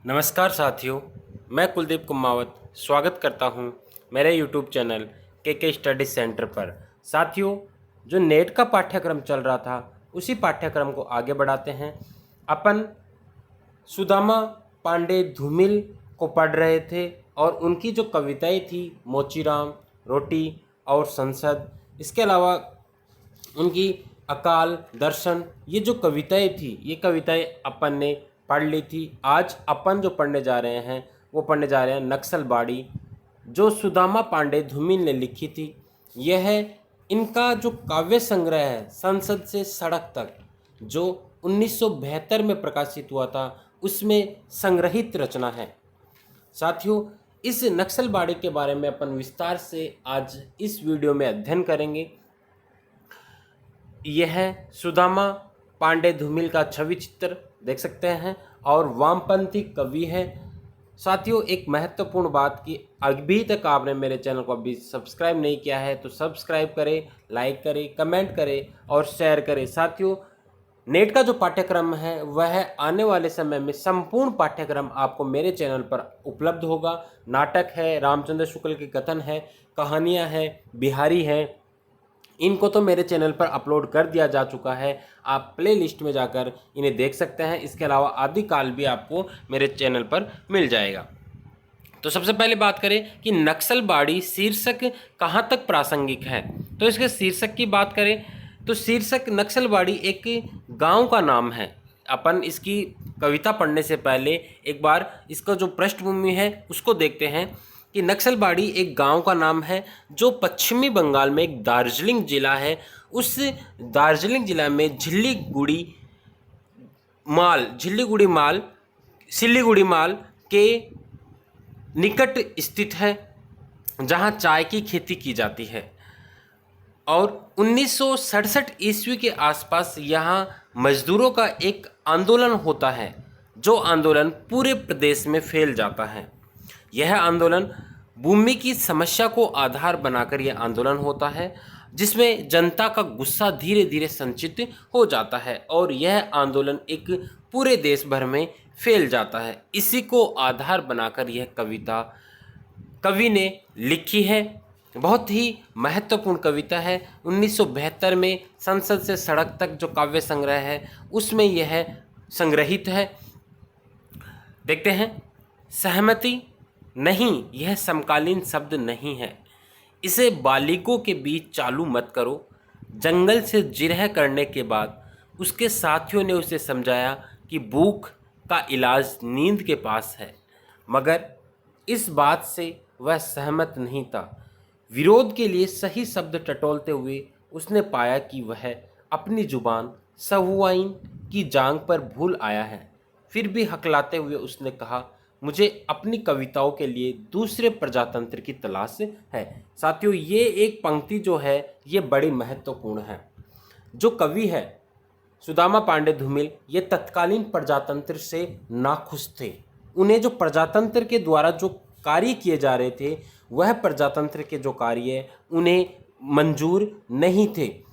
नमस्कार साथियों, मैं कुलदीप कुमावत स्वागत करता हूं मेरे YouTube चैनल के स्टडी सेंटर पर। साथियों, जो नेट का पाठ्यक्रम चल रहा था उसी पाठ्यक्रम को आगे बढ़ाते हैं। अपन सुदामा पांडे धूमिल को पढ़ रहे थे और उनकी जो कविताएं थी मोचीराम, रोटी और संसद, इसके अलावा उनकी अकाल, दर्शन, ये जो कविताएं थी ये कविताएं अपन ने पढ़ ली थी। आज अपन जो पढ़ने जा रहे हैं वो पढ़ने जा रहे हैं नक्सलबाड़ी, जो सुदामा पांडे धूमिल ने लिखी थी। यह है इनका जो काव्य संग्रह है संसद से सड़क तक, जो 1972 में प्रकाशित हुआ था, उसमें संग्रहित रचना है। साथियों, इस नक्सलबाड़ी के बारे में अपन विस्तार से आज इस वीडियो में अध्ययन करेंगे। यह सुदामा पांडे धूमिल का छवि चित्र देख सकते हैं और वामपंथी कवि है। साथियों, एक महत्वपूर्ण बात कि अभी तक आपने मेरे चैनल को अभी सब्सक्राइब नहीं किया है तो सब्सक्राइब करें, लाइक करें, कमेंट करें और शेयर करें। साथियों, नेट का जो पाठ्यक्रम है वह आने वाले समय में संपूर्ण पाठ्यक्रम आपको मेरे चैनल पर उपलब्ध होगा। नाटक है, रामचंद्र शुक्ल के कथन है, कहानियाँ हैं, बिहारी हैं, इनको तो मेरे चैनल पर अपलोड कर दिया जा चुका है। आप प्ले लिस्ट में जाकर इन्हें देख सकते हैं। इसके अलावा आदिकाल भी आपको मेरे चैनल पर मिल जाएगा। तो सबसे पहले बात करें कि नक्सलबाड़ी शीर्षक कहाँ तक प्रासंगिक है। तो इसके शीर्षक की बात करें तो शीर्षक नक्सलबाड़ी एक गांव का नाम है। अपन इसकी कविता पढ़ने से पहले एक बार इसका जो पृष्ठभूमि है उसको देखते हैं कि नक्सलबाड़ी एक गांव का नाम है जो पश्चिमी बंगाल में एक दार्जिलिंग जिला है। उस दार्जिलिंग जिला में सिल्लीगुड़ी माल के निकट स्थित है, जहां चाय की खेती की जाती है। और 1967 ईस्वी के आसपास यहाँ मजदूरों का एक आंदोलन होता है, जो आंदोलन पूरे प्रदेश में फैल जाता है। यह आंदोलन भूमि की समस्या को आधार बनाकर यह आंदोलन होता है, जिसमें जनता का गुस्सा धीरे धीरे संचित हो जाता है और यह आंदोलन एक पूरे देश भर में फैल जाता है। इसी को आधार बनाकर यह कविता कवि ने लिखी है। बहुत ही महत्वपूर्ण कविता है। 1972 में संसद से सड़क तक जो काव्य संग्रह है उसमें यह संग्रहित है। देखते हैं। सहमति नहीं, यह समकालीन शब्द नहीं है। इसे बालिगों के बीच चालू मत करो। जंगल से जिरह करने के बाद उसके साथियों ने उसे समझाया कि भूख का इलाज नींद के पास है, मगर इस बात से वह सहमत नहीं था। विरोध के लिए सही शब्द टटोलते हुए उसने पाया कि वह अपनी जुबान सहुआइन की जांग पर भूल आया है। फिर भी हकलाते हुए उसने कहा, मुझे अपनी कविताओं के लिए दूसरे प्रजातंत्र की तलाश है। साथियों, ये एक पंक्ति जो है ये बड़ी महत्वपूर्ण है। जो कवि है सुदामा पांडे धूमिल, ये तत्कालीन प्रजातंत्र से नाखुश थे। उन्हें जो प्रजातंत्र के द्वारा जो कार्य किए जा रहे थे वह प्रजातंत्र के जो कार्य उन्हें मंजूर नहीं थे।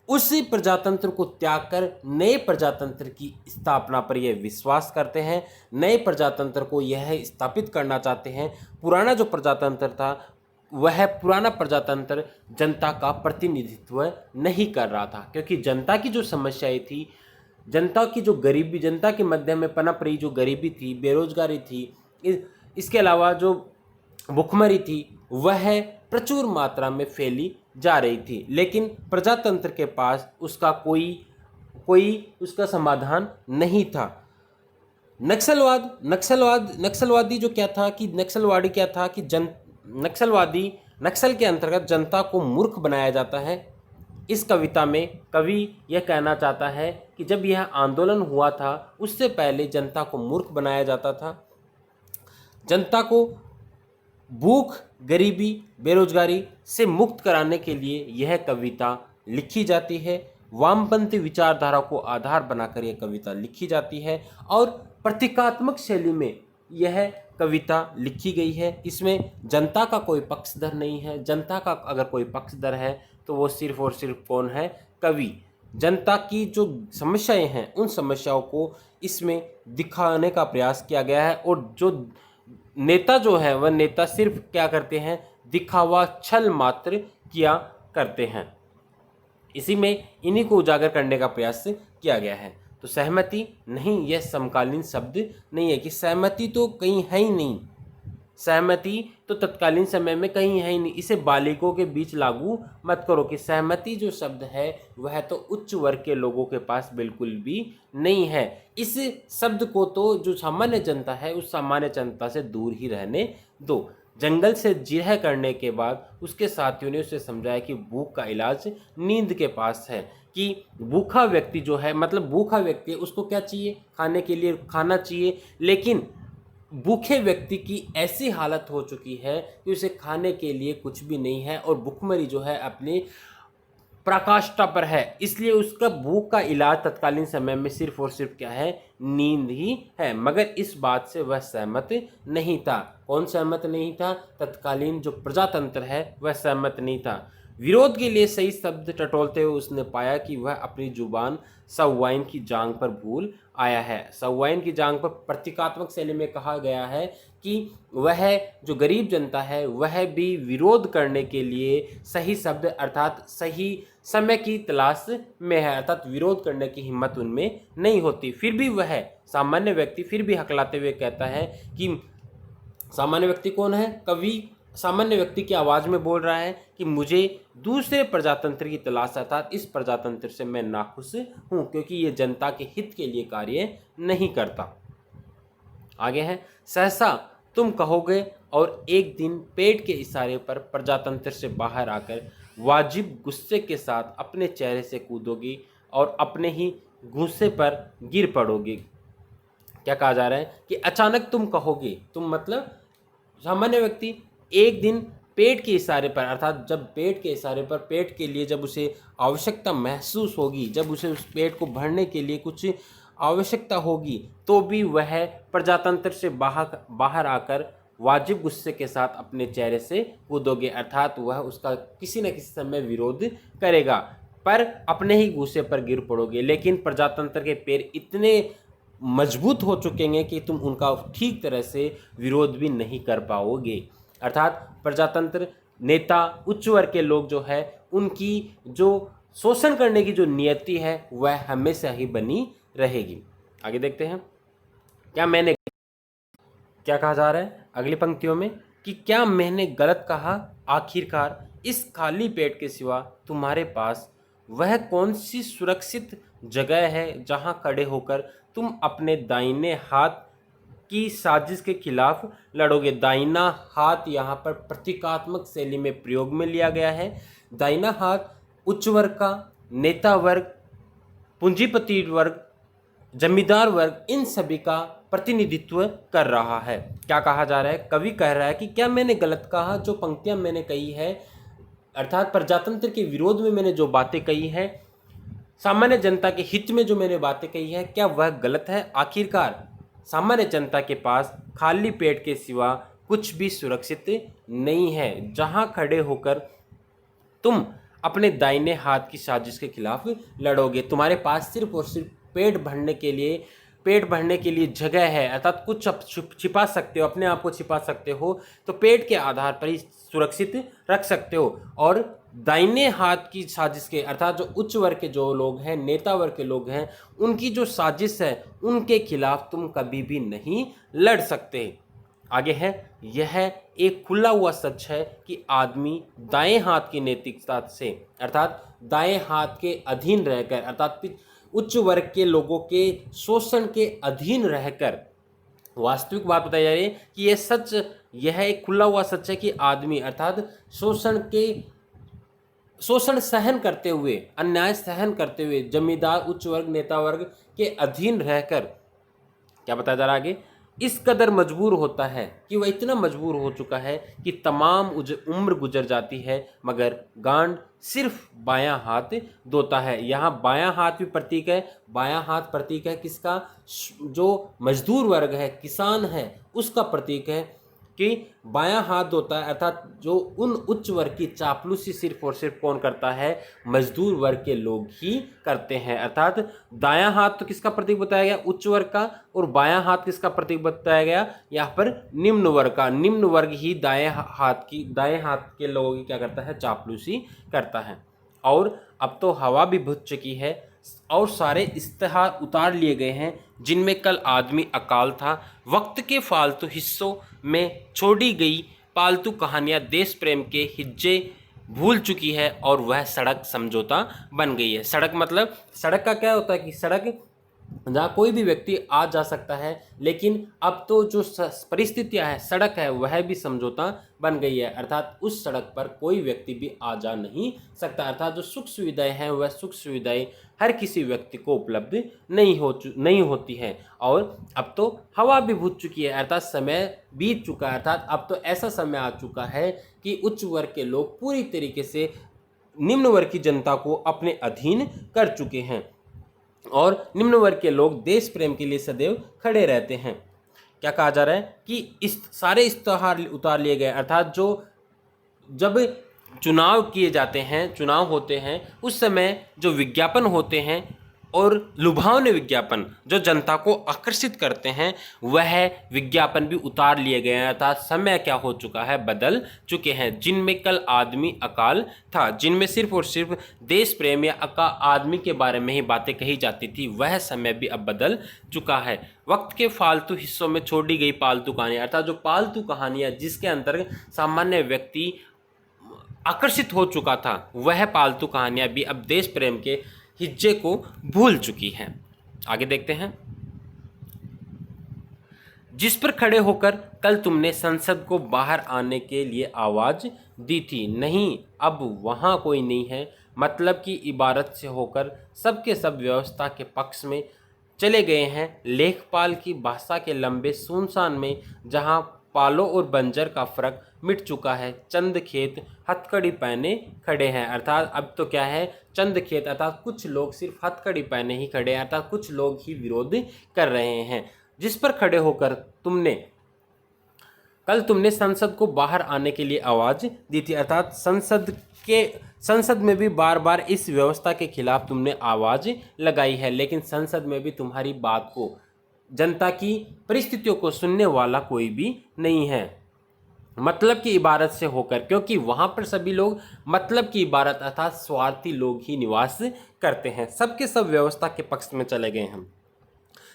उसी प्रजातंत्र को त्याग कर नए प्रजातंत्र की स्थापना पर यह विश्वास करते हैं। नए प्रजातंत्र को यह स्थापित करना चाहते हैं। पुराना जो प्रजातंत्र था वह पुराना प्रजातंत्र जनता का प्रतिनिधित्व नहीं कर रहा था, क्योंकि जनता की जो समस्याएं थी, जनता की जो गरीबी, जनता के मध्य में पनप रही जो गरीबी थी, बेरोजगारी थी, इसके अलावा जो भुखमरी थी, वह प्रचुर मात्रा में फैली जा रही थी। लेकिन प्रजातंत्र के पास उसका कोई उसका समाधान नहीं था। नक्सलवादी जो क्या था कि नक्सलवादी क्या था कि नक्सल के अंतर्गत जनता को मूर्ख बनाया जाता है। इस कविता में कवि यह कहना चाहता है कि जब यह आंदोलन हुआ था उससे पहले जनता को मूर्ख बनाया जाता था। जनता को भूख, गरीबी, बेरोजगारी से मुक्त कराने के लिए यह कविता लिखी जाती है। वामपंथी विचारधारा को आधार बनाकर यह कविता लिखी जाती है और प्रतीकात्मक शैली में यह कविता लिखी गई है। इसमें जनता का कोई पक्षधर नहीं है। जनता का अगर कोई पक्षधर है तो वो सिर्फ और सिर्फ कौन है? कवि। जनता की जो समस्याएं हैं उन समस्याओं को इसमें दिखाने का प्रयास किया गया है। और जो नेता जो है वह नेता सिर्फ क्या करते हैं, दिखावा छल मात्र किया करते हैं। इसी में इन्हीं को उजागर करने का प्रयास किया गया है। तो सहमति नहीं, यह समकालीन शब्द नहीं है कि सहमति तो कहीं है ही नहीं, सहमति तो तत्कालीन समय में कहीं है ही नहीं। इसे बालिगों के बीच लागू मत करो कि सहमति जो शब्द है वह तो उच्च वर्ग के लोगों के पास बिल्कुल भी नहीं है। इस शब्द को तो जो सामान्य जनता है उस सामान्य जनता से दूर ही रहने दो। जंगल से जिरह करने के बाद उसके साथियों ने उसे समझाया कि भूख का इलाज नींद के पास है, कि भूखा व्यक्ति जो है, मतलब भूखा व्यक्ति है, उसको क्या चाहिए, खाने के लिए खाना चाहिए, लेकिन भूखे व्यक्ति की ऐसी हालत हो चुकी है कि उसे खाने के लिए कुछ भी नहीं है और भुखमरी जो है अपनी पराकाष्ठा पर है। इसलिए उसका भूख का इलाज तत्कालीन समय में सिर्फ और सिर्फ क्या है, नींद ही है। मगर इस बात से वह सहमत नहीं था। कौन सहमत नहीं था? तत्कालीन जो प्रजातंत्र है वह सहमत नहीं था। विरोध के लिए सही शब्द टटोलते हुए उसने पाया कि वह अपनी जुबान सवाइन की जांग पर भूल आया है। सवाइन की जांग पर प्रतीकात्मक शैली में कहा गया है कि वह जो गरीब जनता है वह भी विरोध करने के लिए सही शब्द अर्थात सही समय की तलाश में है, अर्थात विरोध करने की हिम्मत उनमें नहीं होती। फिर भी वह सामान्य व्यक्ति फिर भी हकलाते हुए कहता है कि सामान्य व्यक्ति कौन है? कवि सामान्य व्यक्ति की आवाज़ में बोल रहा है कि मुझे दूसरे प्रजातंत्र की तलाश, अर्थात इस प्रजातंत्र से मैं नाखुश हूँ क्योंकि ये जनता के हित के लिए कार्य नहीं करता। आगे है, सहसा तुम कहोगे और एक दिन पेट के इशारे पर प्रजातंत्र से बाहर आकर वाजिब गुस्से के साथ अपने चेहरे से कूदोगी और अपने ही गुस्से पर गिर पड़ोगी। क्या कहा जा रहा है कि अचानक तुम कहोगे, तुम मतलब सामान्य व्यक्ति एक दिन पेट के इशारे पर, अर्थात जब पेट के इशारे पर पेट के लिए जब उसे आवश्यकता महसूस होगी, जब उसे उस पेट को भरने के लिए कुछ आवश्यकता होगी, तो भी वह प्रजातंत्र से बाहर आकर वाजिब गुस्से के साथ अपने चेहरे से कूदोगे, अर्थात वह उसका किसी न किसी समय विरोध करेगा पर अपने ही गुस्से पर गिर पड़ोगे। लेकिन प्रजातंत्र के पैर इतने मजबूत हो चुके हैं कि तुम उनका ठीक तरह से विरोध भी नहीं कर पाओगे। अर्थात प्रजातंत्र नेता उच्च वर्ग के लोग जो है उनकी जो शोषण करने की जो नियति है वह हमेशा ही बनी रहेगी। आगे देखते हैं क्या कहा जा रहा है अगली पंक्तियों में कि क्या मैंने गलत कहा? आखिरकार इस खाली पेट के सिवा तुम्हारे पास वह कौन सी सुरक्षित जगह है जहां खड़े होकर तुम अपने दाहिने हाथ की साजिश के खिलाफ लड़ोगे? दाहिना हाथ यहाँ पर प्रतीकात्मक शैली में प्रयोग में लिया गया है। दाहिना हाथ उच्च वर्ग का, नेता वर्ग, पूंजीपति वर्ग, जमींदार वर्ग, इन सभी का प्रतिनिधित्व कर रहा है। क्या कहा जा रहा है? कवि कह रहा है कि क्या मैंने गलत कहा? जो पंक्तियां मैंने कही है, अर्थात प्रजातंत्र के विरोध में मैंने जो बातें कही है, सामान्य जनता के हित में जो मैंने बातें कही है, क्या वह गलत है? आखिरकार सामान्य जनता के पास खाली पेट के सिवा कुछ भी सुरक्षित नहीं है जहां खड़े होकर तुम अपने दाहिने हाथ की साजिश के खिलाफ लड़ोगे। तुम्हारे पास सिर्फ और सिर्फ पेट भरने के लिए जगह है, अर्थात कुछ छिपा सकते हो, अपने आप को छिपा सकते हो, तो पेट के आधार पर ही सुरक्षित रख सकते हो। और दाहिने हाथ की साजिश के, अर्थात जो उच्च वर्ग के जो लोग हैं, नेता वर्ग के लोग हैं, उनकी जो साजिश है उनके खिलाफ तुम कभी भी नहीं लड़ सकते। आगे है, यह एक खुला हुआ सच है कि आदमी दाएं हाथ की नैतिकता से, अर्थात दाएं हाथ के अधीन रहकर, अर्थात उच्च वर्ग के लोगों के शोषण के अधीन रहकर, वास्तविक बात बताई जा रही है कि यह एक खुला हुआ सच है कि आदमी, अर्थात शोषण सहन करते हुए, अन्याय सहन करते हुए, जमींदार, उच्च वर्ग, नेता वर्ग के अधीन रहकर, क्या बताया जा रहा है आगे, इस कदर मजबूर होता है कि वह इतना मजबूर हो चुका है कि तमाम उम्र गुजर जाती है मगर गांड सिर्फ बायां हाथ धोता है। यहाँ बायां हाथ भी प्रतीक है। बायां हाथ प्रतीक है किसका? जो मजदूर वर्ग है, किसान है, उसका प्रतीक है। कि बायां हाथ होता है, अर्थात जो उन उच्च वर्ग की चापलूसी सिर्फ और सिर्फ कौन करता है, मजदूर वर्ग के लोग ही करते हैं। अर्थात दायां हाथ तो किसका प्रतीक बताया गया, उच्च वर्ग का, और बायां हाथ किसका प्रतीक बताया गया, यहाँ पर निम्न वर्ग का। निम्न वर्ग ही दाएं हाथ के लोगों की क्या करता है, चापलूसी करता है। और अब तो हवा भी बुझ चुकी है और सारे इश्तेहार उतार लिए गए हैं जिनमें कल आदमी अकाल था। वक्त के फालतू हिस्सों में छोड़ी गई पालतू कहानियां देश प्रेम के हिज्जे भूल चुकी है और वह सड़क समझौता बन गई है। सड़क मतलब, सड़क का क्या होता है कि सड़क जहाँ कोई भी व्यक्ति आ जा सकता है, लेकिन अब तो जो परिस्थितियां है, सड़क है, वह भी समझौता बन गई है। अर्थात उस सड़क पर कोई व्यक्ति भी आ जा नहीं सकता। अर्थात जो सुख सुविधाएं हैं वह सुख सुविधाएं हर किसी व्यक्ति को उपलब्ध नहीं होती हैं। और अब तो हवा भी बुझ चुकी है, अर्थात समय बीत चुका है। अर्थात अब तो ऐसा समय आ चुका है कि उच्च वर्ग के लोग पूरी तरीके से निम्न वर्ग की जनता को अपने अधीन कर चुके हैं और निम्न वर्ग के लोग देश प्रेम के लिए सदैव खड़े रहते हैं। क्या कहा जा रहा है कि इस सारे इश्तेहार उतार लिए गए, अर्थात जो जब चुनाव किए जाते हैं, चुनाव होते हैं, उस समय जो विज्ञापन होते हैं और लुभावने विज्ञापन जो जनता को आकर्षित करते हैं, वह विज्ञापन भी उतार लिए गए हैं। अर्थात समय क्या हो चुका है, बदल चुके हैं। जिनमें कल आदमी अकाल था, जिनमें सिर्फ और सिर्फ देश प्रेम या आदमी के बारे में ही बातें कही जाती थी, वह समय भी अब बदल चुका है। वक्त के फालतू हिस्सों में छोड़ी गई पालतू कहानियाँ, अर्थात जो पालतू कहानियाँ जिसके अंतर्गत सामान्य व्यक्ति आकर्षित हो चुका था, वह पालतू कहानियाँ भी अब देश प्रेम के हिज्जे को भूल चुकी हैं। आगे देखते हैं। जिस पर खड़े होकर कल तुमने संसद को बाहर आने के लिए आवाज दी थी, नहीं अब वहां कोई नहीं है। मतलब की इबारत से होकर सबके सब व्यवस्था के पक्ष में चले गए हैं। लेखपाल की भाषा के लंबे सुनसान में जहां पालो और बंजर का फर्क मिट चुका है, चंद खेत हथकड़ी पहने खड़े हैं। अर्थात अब तो क्या है, चंद खेत, अर्थात कुछ लोग सिर्फ हथकड़ी पहने ही खड़े हैं, अर्थात कुछ लोग ही विरोध कर रहे हैं। जिस पर खड़े होकर कल तुमने संसद को बाहर आने के लिए आवाज दी थी, अर्थात संसद में भी बार बार इस व्यवस्था के खिलाफ तुमने आवाज लगाई है, लेकिन संसद में भी तुम्हारी बात को, जनता की परिस्थितियों को सुनने वाला कोई भी नहीं है। मतलब की इबारत से होकर, क्योंकि वहां पर सभी लोग मतलब की इबारत अर्थात स्वार्थी लोग ही निवास करते हैं। सबके सब व्यवस्था के पक्ष में चले गए हैं।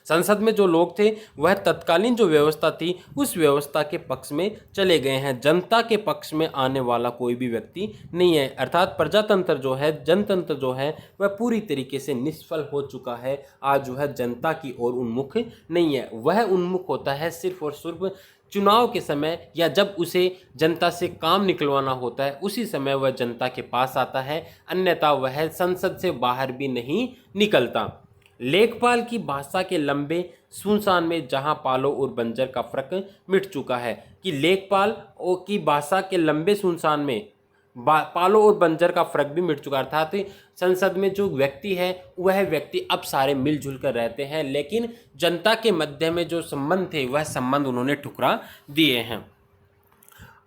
संसद में जो लोग थे वह तत्कालीन जो व्यवस्था थी उस व्यवस्था के पक्ष में चले गए हैं। जनता के पक्ष में आने वाला कोई भी व्यक्ति नहीं है। अर्थात प्रजातंत्र जो है, जनतंत्र जो है, वह पूरी तरीके से निष्फल हो चुका है। आज जो है जनता की ओर उन्मुख नहीं है, वह उन्मुख होता है सिर्फ और सिर्फ चुनाव के समय या जब उसे जनता से काम निकलवाना होता है, उसी समय वह जनता के पास आता है, अन्यथा वह संसद से बाहर भी नहीं निकलता। लेखपाल की भाषा के लंबे सुनसान में जहां पालो और बंजर का फर्क मिट चुका है, कि लेखपाल की भाषा के लंबे सुनसान में पालो और बंजर का फर्क भी मिट चुका, अर्थात संसद में जो व्यक्ति है वह व्यक्ति अब सारे मिलजुल कर रहते हैं, लेकिन जनता के मध्य में जो संबंध थे वह संबंध उन्होंने ठुकरा दिए हैं।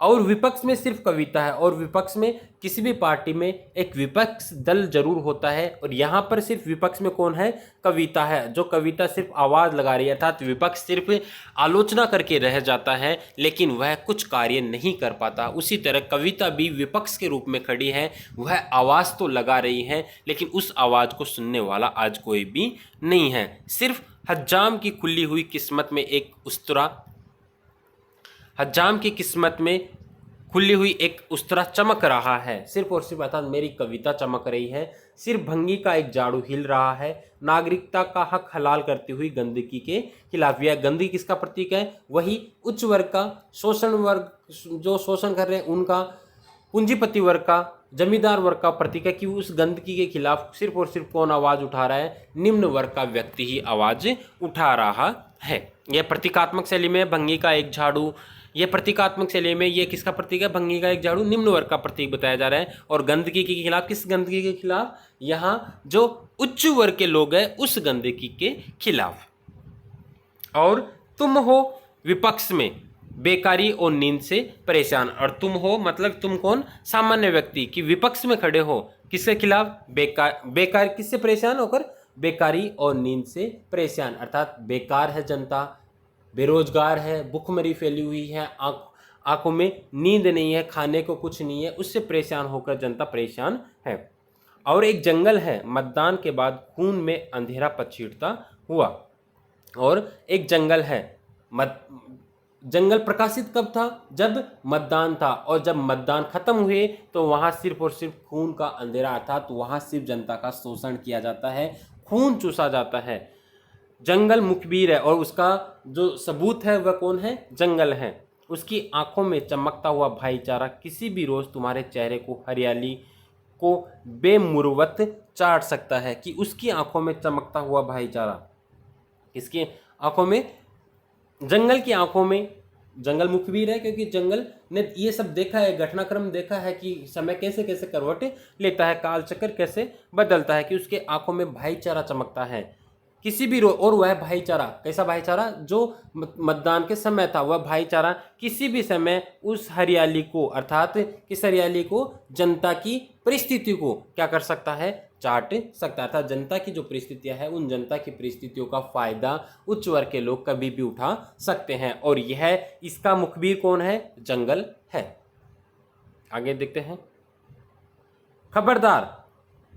और विपक्ष में सिर्फ कविता है, और विपक्ष में किसी भी पार्टी में एक विपक्ष दल जरूर होता है, और यहाँ पर सिर्फ विपक्ष में कौन है, कविता है, जो कविता सिर्फ आवाज़ लगा रही है। अर्थात विपक्ष सिर्फ आलोचना करके रह जाता है, लेकिन वह कुछ कार्य नहीं कर पाता। उसी तरह कविता भी विपक्ष के रूप में खड़ी है, वह आवाज़ तो लगा रही है, लेकिन उस आवाज़ को सुनने वाला आज कोई भी नहीं है। सिर्फ हज्जाम की खुली हुई किस्मत में एक उस्तरा, हज्जाम की किस्मत में खुली हुई एक उस्तरा चमक रहा है, सिर्फ और सिर्फ, अर्थात मेरी कविता चमक रही है। सिर्फ भंगी का एक झाड़ू हिल रहा है, नागरिकता का हक हलाल करती हुई गंदगी के खिलाफ। यह गंदगी किसका प्रतीक है, वही उच्च वर्ग का, शोषण वर्ग जो शोषण कर रहे हैं उनका, पूंजीपति वर्ग का, जमींदार वर्ग का प्रतीक है। कि उस गंदगी के खिलाफ सिर्फ और सिर्फ कौन आवाज़ उठा रहा है, निम्न वर्ग का व्यक्ति ही आवाज़ उठा रहा है। यह प्रतीकात्मक शैली में भंगी का एक झाड़ू, यह प्रतीकात्मक शैली में ये किसका प्रतीक है, भंगी का एक झाड़ू निम्न वर्ग का प्रतीक बताया जा रहा है। और गंदगी के खिलाफ, किस गंदगी के खिलाफ, यहाँ जो उच्च वर्ग के लोग हैं उस गंदगी के खिलाफ। और तुम हो विपक्ष में, बेकारी और नींद से परेशान। और तुम हो मतलब तुम कौन? सामान्य व्यक्ति की विपक्ष में खड़े हो। किसके खिलाफ? बेकार किससे परेशान होकर? बेकारी और नींद से परेशान, अर्थात बेकार है जनता, बेरोजगार है, भूखमरी फैली हुई है, आंखों में नींद नहीं है, खाने को कुछ नहीं है, उससे परेशान होकर जनता परेशान है। और एक जंगल है, मतदान के बाद खून में अंधेरा पछीड़ता हुआ। और एक जंगल है, जंगल प्रकाशित कब था? जब मतदान था, और जब मतदान खत्म हुए तो वहां सिर्फ और सिर्फ खून का अंधेरा, अर्थात वहां सिर्फ जनता का शोषण किया जाता है, खून चूसा जाता है। जंगल मुखबिर है, और उसका जो सबूत है वह कौन है? जंगल है। उसकी आंखों में चमकता हुआ भाईचारा किसी भी रोज तुम्हारे चेहरे को, हरियाली को बेमुरवत चाट सकता है। कि उसकी आंखों में चमकता हुआ भाईचारा, किसकी आंखों में? जंगल की आंखों में। जंगल मुखबिर है क्योंकि जंगल ने ये सब देखा है, घटनाक्रम देखा है कि समय कैसे कैसे करवट लेता है, कालचक्र कैसे बदलता है, कि उसके आंखों में भाईचारा चमकता है किसी भी और वह भाईचारा, कैसा भाईचारा? जो मतदान के समय था, वह भाईचारा किसी भी समय उस हरियाली को, अर्थात किस हरियाली को? जनता की परिस्थिति को क्या कर सकता है? चाट सकता है। अर्थात जनता की जो परिस्थितियां हैं, उन जनता की परिस्थितियों का फायदा उच्च वर्ग के लोग कभी भी उठा सकते हैं। और यह, इसका मुखबिर कौन है? जंगल है। आगे देखते हैं। खबरदार,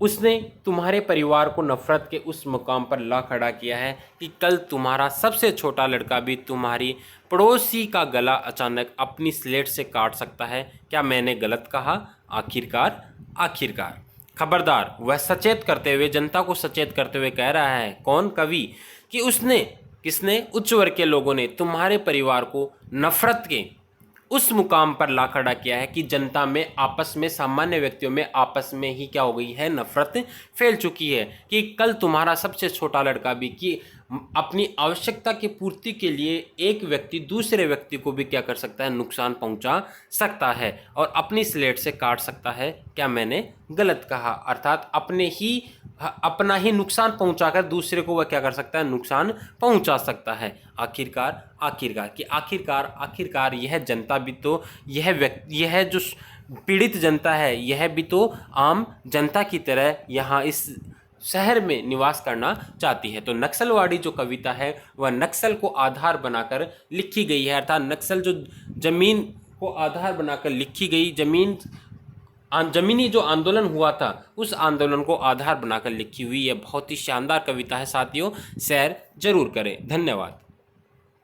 उसने तुम्हारे परिवार को नफरत के उस मुकाम पर ला खड़ा किया है कि कल तुम्हारा सबसे छोटा लड़का भी तुम्हारी पड़ोसी का गला अचानक अपनी स्लेट से काट सकता है। क्या मैंने गलत कहा? आखिरकार खबरदार, वह सचेत करते हुए, जनता को सचेत करते हुए कह रहा है, कौन? कवि, कि उसने, किसने? उच्च वर्ग के लोगों ने तुम्हारे परिवार को नफरत के उस मुकाम पर ला खड़ा किया है कि जनता में, आपस में, सामान्य व्यक्तियों में आपस में ही क्या हो गई है? नफरत फैल चुकी है। कि कल तुम्हारा सबसे छोटा लड़का भी, कि अपनी आवश्यकता की पूर्ति के लिए एक व्यक्ति दूसरे व्यक्ति को भी क्या कर सकता है? नुकसान पहुंचा सकता है और अपनी स्लेट से काट सकता है। क्या मैंने गलत कहा? अर्थात अपना ही नुकसान पहुंचाकर दूसरे को वह क्या कर सकता है? नुकसान पहुंचा सकता है। आखिरकार यह जनता भी तो, यह जो पीड़ित जनता है, यह भी तो आम जनता की तरह यहाँ इस शहर में निवास करना चाहती है। तो नक्सलवाड़ी जो कविता है वह नक्सल को आधार बनाकर लिखी गई है, अर्थात नक्सल जो जमीन को आधार बनाकर लिखी गई, जमीनी जो आंदोलन हुआ था उस आंदोलन को आधार बनाकर लिखी हुई यह बहुत ही शानदार कविता है। साथियों, शेयर जरूर करें। धन्यवाद।